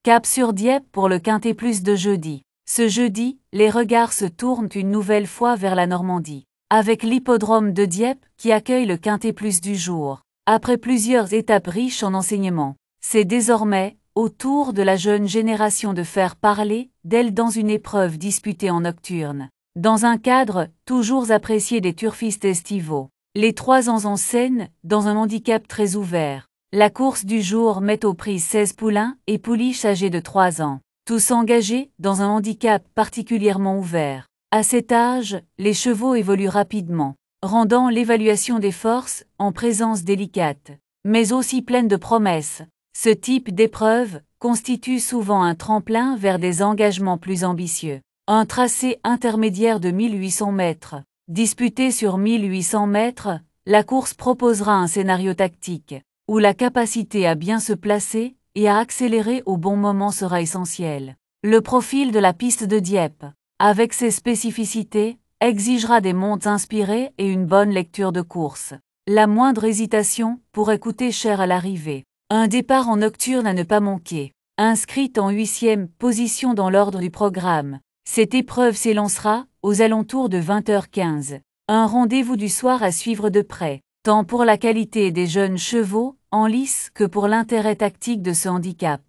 Cap sur Dieppe pour le Quintet Plus de jeudi. Ce jeudi, les regards se tournent une nouvelle fois vers la Normandie, avec l'hippodrome de Dieppe qui accueille le Quintet Plus du jour. Après plusieurs étapes riches en enseignements, c'est désormais au tour de la jeune génération de faire parler d'elle dans une épreuve disputée en nocturne. Dans un cadre toujours apprécié des turfistes estivaux, les 3 ans en scène, dans un handicap très ouvert. La course du jour met aux prises 16 poulains et pouliches âgés de 3 ans, tous engagés dans un handicap particulièrement ouvert. À cet âge, les chevaux évoluent rapidement, rendant l'évaluation des forces en présence délicate, mais aussi pleine de promesses. Ce type d'épreuve constitue souvent un tremplin vers des engagements plus ambitieux. Un tracé intermédiaire de 1800 mètres. Disputé sur 1800 mètres, la course proposera un scénario tactique, où la capacité à bien se placer et à accélérer au bon moment sera essentielle. Le profil de la piste de Dieppe, avec ses spécificités, exigera des montes inspirées et une bonne lecture de course. La moindre hésitation pourrait coûter cher à l'arrivée. Un départ en nocturne à ne pas manquer. Inscrite en 8e position dans l'ordre du programme, cette épreuve s'élancera aux alentours de 20h15. Un rendez-vous du soir à suivre de près, tant pour la qualité des jeunes chevaux en lice que pour l'intérêt tactique de ce handicap.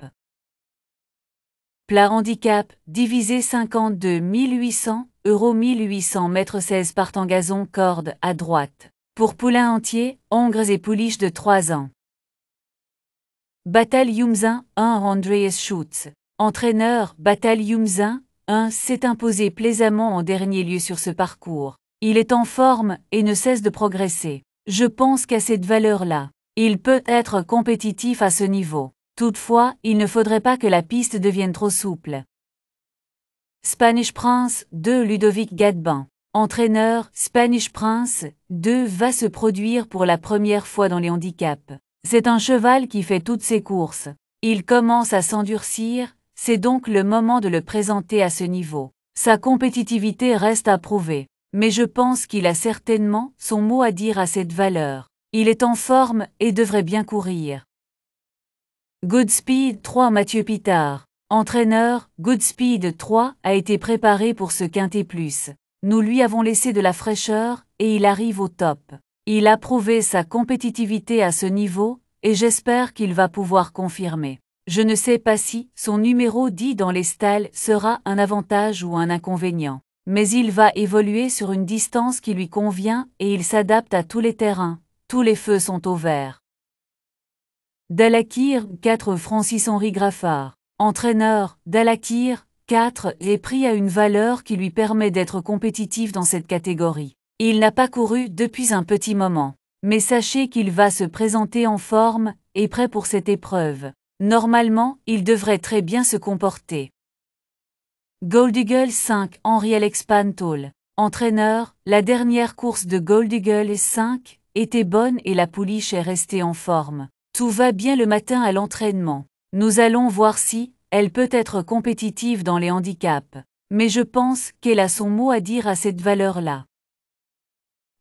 Plat handicap, divisé 52 800 € 1800 mètres 16 part en gazon corde à droite. Pour poulains entiers, hongres et pouliches de 3 ans. Batal Yumzin 1 Andreas Schutz. Entraîneur, Batal Yumzin 1 s'est imposé plaisamment en dernier lieu sur ce parcours. Il est en forme et ne cesse de progresser. Je pense qu'à cette valeur-là, il peut être compétitif à ce niveau. Toutefois, il ne faudrait pas que la piste devienne trop souple. Spanish Prince 2 Ludovic Gadban. Entraîneur, Spanish Prince 2 va se produire pour la première fois dans les handicaps. C'est un cheval qui fait toutes ses courses. Il commence à s'endurcir, c'est donc le moment de le présenter à ce niveau. Sa compétitivité reste à prouver, mais je pense qu'il a certainement son mot à dire à cette valeur. Il est en forme et devrait bien courir. Goodspeed 3 Mathieu Pitard. Entraîneur, Goodspeed 3 a été préparé pour ce Quintet Plus. Nous lui avons laissé de la fraîcheur et il arrive au top. Il a prouvé sa compétitivité à ce niveau et j'espère qu'il va pouvoir confirmer. Je ne sais pas si son numéro 10 dans les stalles sera un avantage ou un inconvénient, mais il va évoluer sur une distance qui lui convient et il s'adapte à tous les terrains. Tous les feux sont au vert. Dalakir 4 Francis-Henri Graffard. Entraîneur, Dalakir 4 est pris à une valeur qui lui permet d'être compétitif dans cette catégorie. Il n'a pas couru depuis un petit moment, mais sachez qu'il va se présenter en forme et prêt pour cette épreuve. Normalement, il devrait très bien se comporter. Gold Eagle 5 Henri-Alex Pantol. Entraîneur, la dernière course de Gold Eagle 5 était bonne et la pouliche est restée en forme. Tout va bien le matin à l'entraînement. Nous allons voir si elle peut être compétitive dans les handicaps. Mais je pense qu'elle a son mot à dire à cette valeur-là.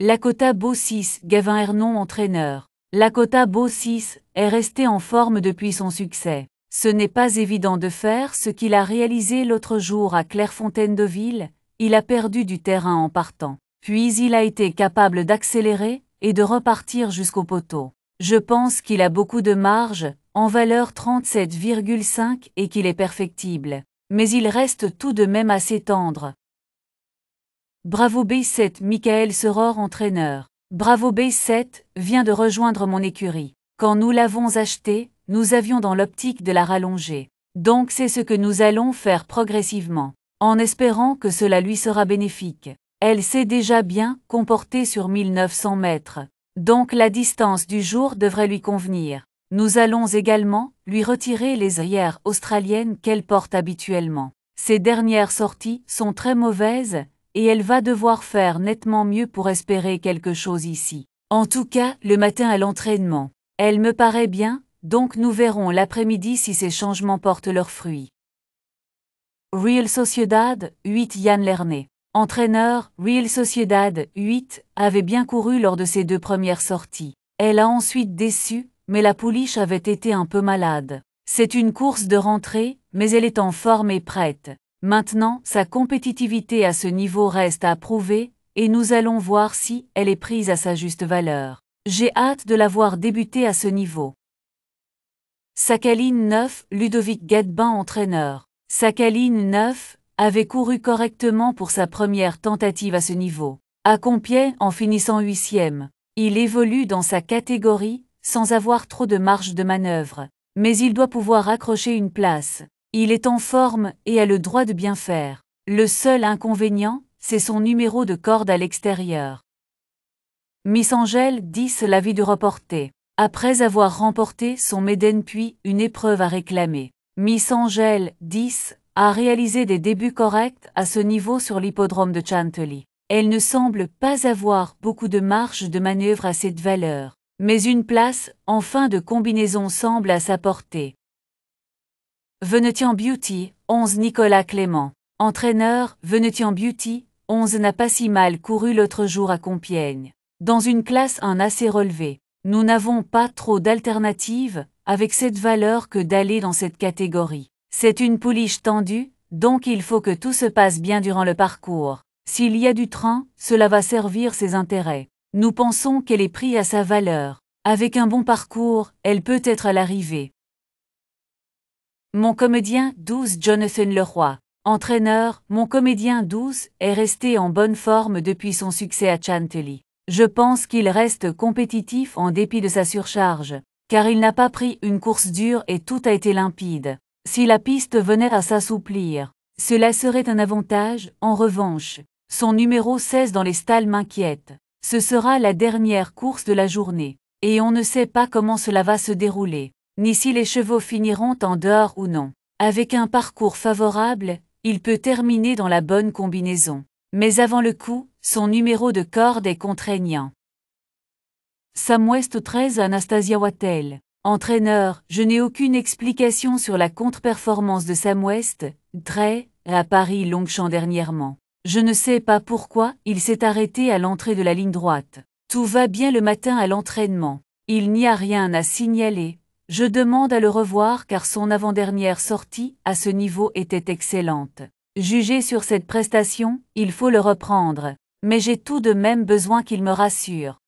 Lakota Beau 6 Gavin Hernon entraîneur. Lakota Beau 6 est resté en forme depuis son succès. Ce n'est pas évident de faire ce qu'il a réalisé l'autre jour à Clairefontaine-Deauville. Il a perdu du terrain en partant. Puis il a été capable d'accélérer et de repartir jusqu'au poteau. Je pense qu'il a beaucoup de marge, en valeur 37,5 et qu'il est perfectible. Mais il reste tout de même assez tendre. Bravo B7 Michael Seror entraîneur. Bravo B7 vient de rejoindre mon écurie. Quand nous l'avons acheté, nous avions dans l'optique de la rallonger. Donc c'est ce que nous allons faire progressivement, en espérant que cela lui sera bénéfique. Elle s'est déjà bien comportée sur 1900 mètres. Donc la distance du jour devrait lui convenir. Nous allons également lui retirer les œillères australiennes qu'elle porte habituellement. Ces dernières sorties sont très mauvaises et elle va devoir faire nettement mieux pour espérer quelque chose ici. En tout cas, le matin à l'entraînement, elle me paraît bien, donc nous verrons l'après-midi si ces changements portent leurs fruits. Real Sociedad 8 Yann Lernet. Entraîneur, Real Sociedad 8 avait bien couru lors de ses 2 premières sorties. Elle a ensuite déçu, mais la pouliche avait été un peu malade. C'est une course de rentrée, mais elle est en forme et prête. Maintenant, sa compétitivité à ce niveau reste à prouver, et nous allons voir si elle est prise à sa juste valeur. J'ai hâte de la voir débuter à ce niveau. Sakhaline 9, Ludovic Gadebin entraîneur. Sakhaline 9 avait couru correctement pour sa première tentative à ce niveau. À Compiègne en finissant 8e. Il évolue dans sa catégorie, sans avoir trop de marge de manœuvre. Mais il doit pouvoir accrocher une place. Il est en forme et a le droit de bien faire. Le seul inconvénient, c'est son numéro de corde à l'extérieur. Miss Angel 10 l'avis du reporter. Après avoir remporté son Maiden puis une épreuve à réclamer, Miss Angel 10 a réalisé des débuts corrects à ce niveau sur l'hippodrome de Chantilly. Elle ne semble pas avoir beaucoup de marge de manœuvre à cette valeur, mais une place en fin de combinaison semble à sa portée. Venetian Beauty, 11 Nicolas Clément. Entraîneur, Venetian Beauty, 11 n'a pas si mal couru l'autre jour à Compiègne. Dans une classe assez relevée, nous n'avons pas trop d'alternatives avec cette valeur que d'aller dans cette catégorie. C'est une pouliche tendue, donc il faut que tout se passe bien durant le parcours. S'il y a du train, cela va servir ses intérêts. Nous pensons qu'elle est prise à sa valeur. Avec un bon parcours, elle peut être à l'arrivée. Mon comédien 12 Jonathan Leroy. Entraîneur, mon comédien 12 est resté en bonne forme depuis son succès à Chantilly. Je pense qu'il reste compétitif en dépit de sa surcharge, car il n'a pas pris une course dure et tout a été limpide. Si la piste venait à s'assouplir, cela serait un avantage. En revanche, son numéro 16 dans les stalles m'inquiète. Ce sera la dernière course de la journée, et on ne sait pas comment cela va se dérouler, ni si les chevaux finiront en dehors ou non. Avec un parcours favorable, il peut terminer dans la bonne combinaison. Mais avant le coup, son numéro de corde est contraignant. Sam West 13 Anastasia Wattel. Entraîneur, je n'ai aucune explication sur la contre-performance de Sam West, très, à Paris-Longchamp dernièrement. Je ne sais pas pourquoi il s'est arrêté à l'entrée de la ligne droite. Tout va bien le matin à l'entraînement. Il n'y a rien à signaler. Je demande à le revoir car son avant-dernière sortie à ce niveau était excellente. Jugé sur cette prestation, il faut le reprendre. Mais j'ai tout de même besoin qu'il me rassure.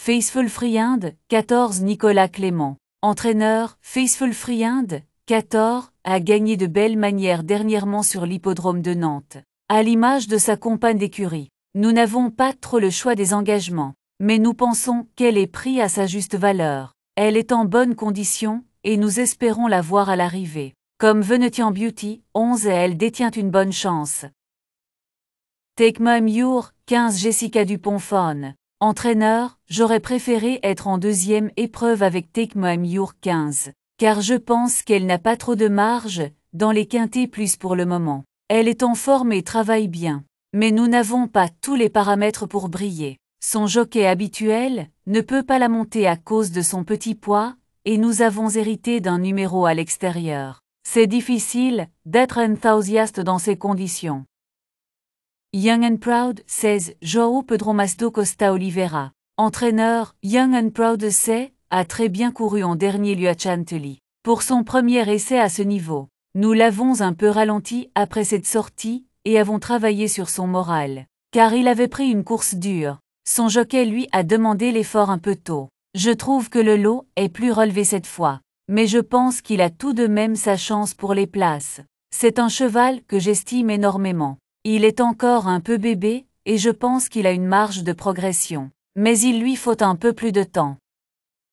Faithful Friand, 14 Nicolas Clément. Entraîneur, Faithful Friand, 14, a gagné de belle manière dernièrement sur l'hippodrome de Nantes. À l'image de sa compagne d'écurie, nous n'avons pas trop le choix des engagements, mais nous pensons qu'elle est prise à sa juste valeur. Elle est en bonne condition, et nous espérons la voir à l'arrivée. Comme Venetian Beauty, 11 et elle détient une bonne chance. Take My Mure, 15 Jessica Dupont-Faune. Entraîneur, j'aurais préféré être en deuxième épreuve avec Take My Mure 15, car je pense qu'elle n'a pas trop de marge dans les quintés plus pour le moment. Elle est en forme et travaille bien, mais nous n'avons pas tous les paramètres pour briller. Son jockey habituel ne peut pas la monter à cause de son petit poids, et nous avons hérité d'un numéro à l'extérieur. C'est difficile d'être enthousiaste dans ces conditions. Young and Proud 16 João Pedro Masdo Costa Oliveira. Entraîneur, Young and Proud a très bien couru en dernier lieu à Chantilly. Pour son premier essai à ce niveau, nous l'avons un peu ralenti après cette sortie et avons travaillé sur son moral, car il avait pris une course dure. Son jockey lui a demandé l'effort un peu tôt. Je trouve que le lot est plus relevé cette fois, mais je pense qu'il a tout de même sa chance pour les places. C'est un cheval que j'estime énormément. Il est encore un peu bébé, et je pense qu'il a une marge de progression. Mais il lui faut un peu plus de temps.